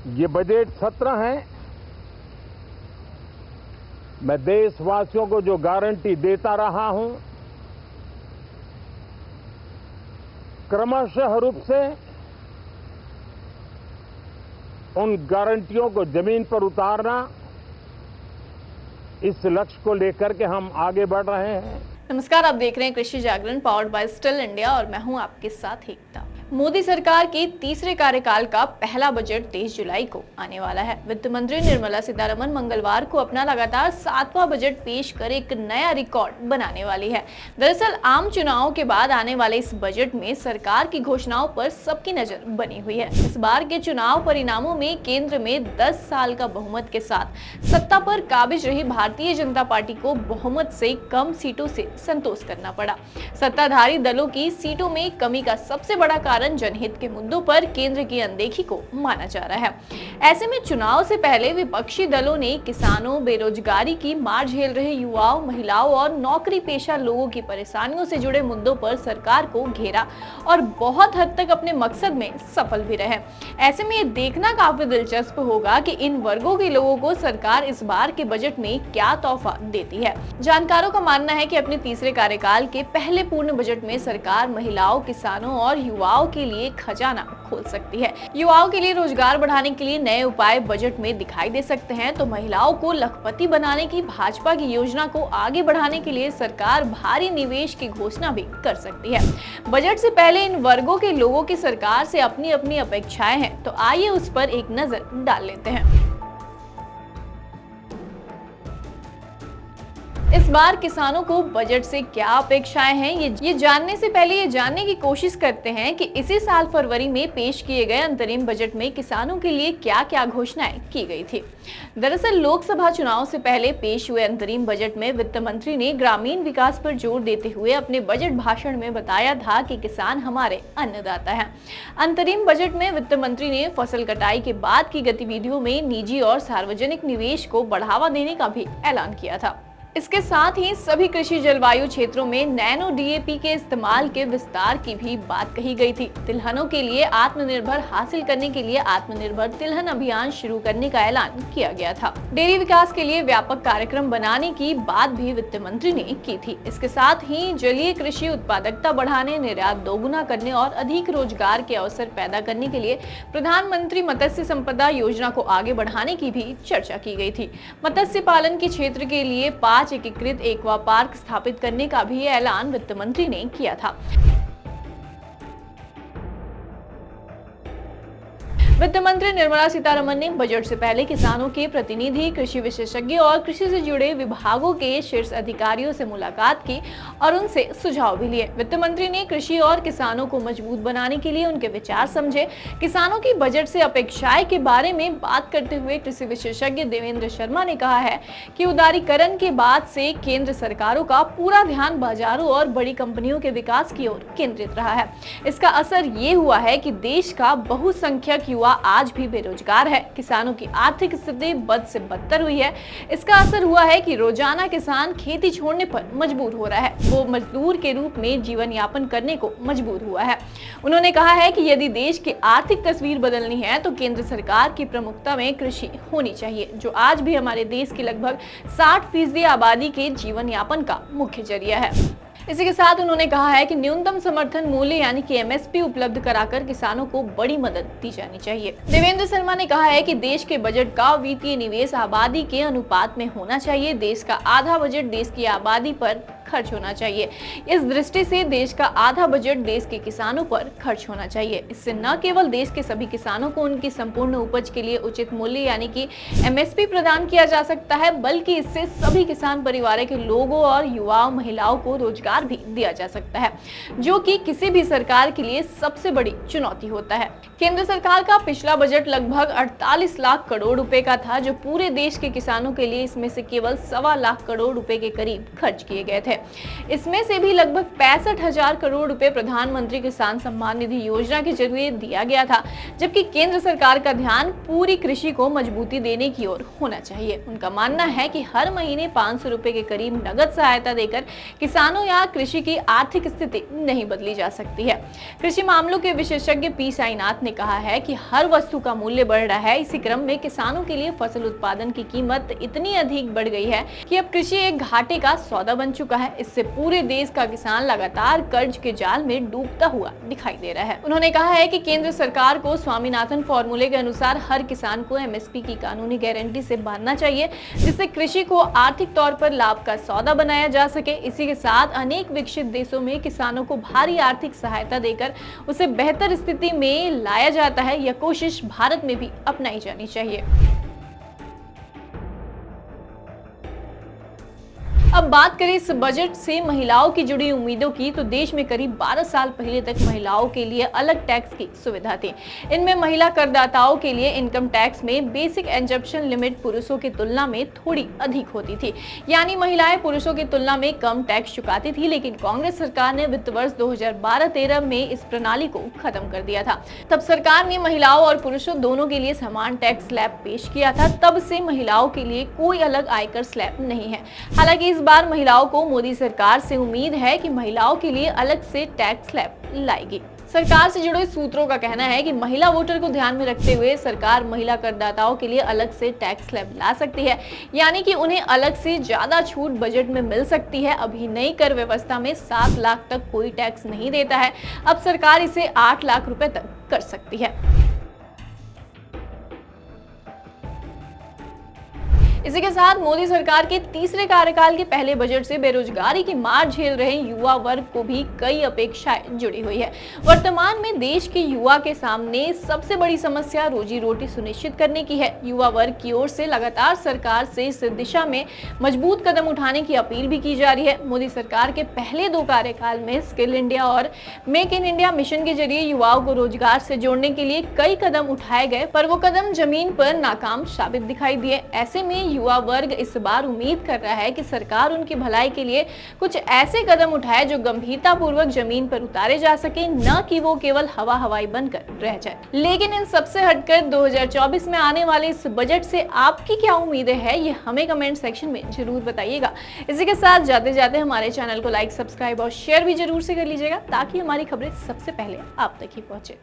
ये बजट सत्र है। मैं देशवासियों को जो गारंटी देता रहा हूं, क्रमशः रूप से उन गारंटियों को जमीन पर उतारना, इस लक्ष्य को लेकर के हम आगे बढ़ रहे हैं। नमस्कार, आप देख रहे हैं कृषि जागरण पावर्ड बाय स्टिल इंडिया और मैं हूं आपके साथ एकता। मोदी सरकार की तीसरे कार्यकाल का पहला बजट 23 जुलाई को आने वाला है। वित्त मंत्री निर्मला सीतारमण मंगलवार को अपना लगातार 7वां बजट पेश कर एक नया रिकॉर्ड बनाने वाली है। दरअसल आम चुनावों के बाद आने वाले इस बजट में सरकार की घोषणाओं पर सबकी नजर बनी हुई है। इस बार के चुनाव परिणामों में केंद्र में 10 साल का बहुमत के साथ सत्ता पर काबिज रही भारतीय जनता पार्टी को बहुमत से कम सीटों से संतोष करना पड़ा। सत्ताधारी दलों की सीटों में कमी का सबसे बड़ा जनहित के मुद्दों पर केंद्र की अनदेखी को माना जा रहा है। ऐसे में चुनाव से पहले विपक्षी दलों ने किसानों, बेरोजगारी की मार झेल रहे युवाओं, महिलाओं और नौकरी पेशा लोगों की परेशानियों से जुड़े मुद्दों पर सरकार को घेरा और बहुत हद तक अपने मकसद में सफल भी रहे। ऐसे में ये देखना काफी दिलचस्प होगा कि इन वर्गों के लोगों को सरकार इस बार के बजट में क्या तोहफा देती है। जानकारों का मानना है कि अपने तीसरे कार्यकाल के पहले पूर्ण बजट में सरकार महिलाओं, किसानों और युवाओं के लिए खजाना खोल सकती है। युवाओं के लिए रोजगार बढ़ाने के लिए नए उपाय बजट में दिखाई दे सकते हैं, तो महिलाओं को लखपति बनाने की भाजपा की योजना को आगे बढ़ाने के लिए सरकार भारी निवेश की घोषणा भी कर सकती है। बजट से पहले इन वर्गों के लोगों की सरकार से अपनी अपनी अपेक्षाएं हैं, तो आइए उस पर एक नजर डाल लेते हैं। इस बार किसानों को बजट से क्या अपेक्षाएं हैं, ये जानने से पहले ये जानने की कोशिश करते हैं कि इसी साल फरवरी में पेश किए गए अंतरिम बजट में किसानों के लिए क्या क्या घोषणाएं की गई थी। दरअसल लोकसभा चुनाव से पहले पेश हुए अंतरिम बजट में वित्त मंत्री ने ग्रामीण विकास पर जोर देते हुए अपने बजट भाषण में बताया था कि किसान हमारे अन्नदाता हैं। अंतरिम बजट में वित्त मंत्री ने फसल कटाई के बाद की गतिविधियों में निजी और सार्वजनिक निवेश को बढ़ावा देने का भी ऐलान किया था। इसके साथ ही सभी कृषि जलवायु क्षेत्रों में नैनो डीएपी के इस्तेमाल के विस्तार की भी बात कही गई थी। तिलहनों के लिए आत्मनिर्भर हासिल करने के लिए आत्मनिर्भर तिलहन अभियान शुरू करने का ऐलान किया गया था। डेयरी विकास के लिए व्यापक कार्यक्रम बनाने की बात भी वित्त मंत्री ने की थी। इसके साथ ही जलीय कृषि उत्पादकता बढ़ाने, निर्यात दोगुना करने और अधिक रोजगार के अवसर पैदा करने के लिए प्रधानमंत्री मत्स्य संपदा योजना को आगे बढ़ाने की भी चर्चा की गई थी। मत्स्य पालन के क्षेत्र के लिए 5 एकीकृत एक्वा पार्क स्थापित करने का भी ऐलान वित्त मंत्री ने किया था। वित्त मंत्री निर्मला सीतारमण ने बजट से पहले किसानों के प्रतिनिधि, कृषि विशेषज्ञ और कृषि से जुड़े विभागों के शीर्ष अधिकारियों से मुलाकात की और उनसे सुझाव भी लिए। वित्त मंत्री ने कृषि और किसानों को मजबूत बनाने के लिए उनके विचार समझे। किसानों की बजट से अपेक्षाएं के बारे में बात करते हुए कृषि विशेषज्ञ देवेंद्र शर्मा ने कहा है कि उदारीकरण के बाद से केंद्र सरकारों का पूरा ध्यान बाजारों और बड़ी कंपनियों के विकास की ओर केंद्रित रहा है। इसका असर ये हुआ है कि देश का बहुसंख्यक युवा आज भी बेरोजगार है। किसानों की आर्थिक स्थिति बद से बदतर हुई है। इसका असर हुआ है कि रोजाना किसान खेती छोड़ने पर मजबूर हो रहा है। वो मजदूर के रूप में जीवन यापन करने को मजबूर हुआ है। उन्होंने कहा है कि यदि देश की आर्थिक तस्वीर बदलनी है तो केंद्र सरकार की प्रमुखता में कृषि होनी चाहिए, जो आज भी हमारे देश की लगभग 60% आबादी के जीवन यापन का मुख्य जरिया है। इसी के साथ उन्होंने कहा है कि न्यूनतम समर्थन मूल्य यानी कि एमएसपी उपलब्ध कराकर किसानों को बड़ी मदद दी जानी चाहिए। देवेंद्र शर्मा ने कहा है कि देश के बजट का वित्तीय निवेश आबादी के अनुपात में होना चाहिए। देश का आधा बजट देश की आबादी पर खर्च होना चाहिए। इस दृष्टि से देश का आधा बजट देश के किसानों पर खर्च होना चाहिए। इससे न केवल देश के सभी किसानों को उनकी संपूर्ण उपज के लिए उचित मूल्य यानी कि एमएसपी प्रदान किया जा सकता है, बल्कि इससे सभी किसान परिवार के लोगों और युवाओं, महिलाओं को रोजगार भी दिया जा सकता है, जो कि किसी भी सरकार के लिए सबसे बड़ी चुनौती होता है। केंद्र सरकार का पिछला बजट लगभग 48 लाख करोड़ रुपए का था, जो पूरे देश के किसानों के लिए इसमें से केवल 1.25 लाख करोड़ रुपए के करीब खर्च किए गए थे। इसमें से भी लगभग 65,000 करोड़ रुपए प्रधानमंत्री किसान सम्मान निधि योजना के जरिए दिया गया था, जबकि केंद्र सरकार का ध्यान पूरी कृषि को मजबूती देने की ओर होना चाहिए। उनका मानना है कि हर महीने 500 रुपए के करीब नगद सहायता देकर किसानों या कृषि की आर्थिक स्थिति नहीं बदली जा सकती है। कृषि मामलों के विशेषज्ञ पी साईनाथ ने कहा है कि हर वस्तु का मूल्य बढ़ रहा है। इसी क्रम में किसानों के लिए फसल उत्पादन की कीमत इतनी अधिक बढ़ गई है कि अब कृषि एक घाटे का सौदा बन चुका है। इससे पूरे देश का किसान लगातार कर्ज के जाल में डूबता हुआ दिखाई दे रहा है। उन्होंने कहा है कि केंद्र सरकार को स्वामीनाथन फॉर्मूले के अनुसार हर किसान को एमएसपी की कानूनी गारंटी से बांधना चाहिए, जिससे कृषि को आर्थिक तौर पर लाभ का सौदा बनाया जा सके। इसी के साथ अनेक विकसित देशों में किसानों को भारी आर्थिक सहायता देकर उसे बेहतर स्थिति में लाया जाता है। यह कोशिश भारत में भी अपनाई जानी चाहिए। अब बात करें इस बजट से महिलाओं की जुड़ी उम्मीदों की, तो देश में करीब 12 साल पहले तक महिलाओं के लिए अलग टैक्स की सुविधा थी। इनमें महिला करदाताओं के लिए इनकम टैक्स में बेसिक एग्जम्पशन लिमिट पुरुषों की तुलना में थोड़ी अधिक होती थी, यानी महिलाएं पुरुषों की तुलना में कम टैक्स चुकाती थी। लेकिन कांग्रेस सरकार ने वित्त वर्ष 2012-13 में इस प्रणाली को खत्म कर दिया था। तब सरकार ने महिलाओं और पुरुषों दोनों के लिए समान टैक्स स्लैब पेश किया था। तब से महिलाओं के लिए कोई अलग आयकर स्लैब नहीं है। हालांकि इस बार महिलाओं को मोदी सरकार से उम्मीद है कि महिलाओं के लिए अलग से टैक्स स्लैब लाएगी। सरकार से जुड़े सूत्रों का कहना है कि महिला वोटर को ध्यान में रखते हुए सरकार महिला करदाताओं के लिए अलग से टैक्स स्लैब ला सकती है, यानी कि उन्हें अलग से ज्यादा छूट बजट में मिल सकती है। अभी नई कर व्यवस्था में 7 लाख तक कोई टैक्स नहीं देता है, अब सरकार इसे 8 लाख रुपए तक कर सकती है। इसी के साथ मोदी सरकार के तीसरे कार्यकाल के पहले बजट से बेरोजगारी की मार झेल रहे युवा वर्ग को भी कई अपेक्षाएं जुड़ी हुई है। वर्तमान में देश के युवा के सामने सबसे बड़ी समस्या रोजी रोटी सुनिश्चित करने की है। युवा वर्ग की ओर से लगातार सरकार से इस दिशा में मजबूत कदम उठाने की अपील भी की जा रही है। मोदी सरकार के पहले 2 कार्यकाल में स्किल इंडिया और मेक इन इंडिया मिशन के जरिए युवाओं को रोजगार से जोड़ने के लिए कई कदम उठाए गए, पर वो कदम जमीन पर नाकाम साबित दिखाई दिए। ऐसे में युवा वर्ग इस बार उम्मीद कर रहा है कि सरकार उनकी भलाई के लिए कुछ ऐसे कदम उठाए जो गंभीरता पूर्वक जमीन पर उतारे जा सके, न कि वो केवल हवाई बनकर रह जाए। लेकिन इन सबसे हटकर 2024 में आने वाले इस बजट से आपकी क्या उम्मीदें हैं, ये हमें कमेंट सेक्शन में जरूर बताइएगा। इसी के साथ जाते जाते हमारे चैनल को लाइक, सब्सक्राइब और शेयर भी जरूर से कर लीजिएगा, ताकि हमारी खबरें सबसे पहले आप तक ही पहुंचे।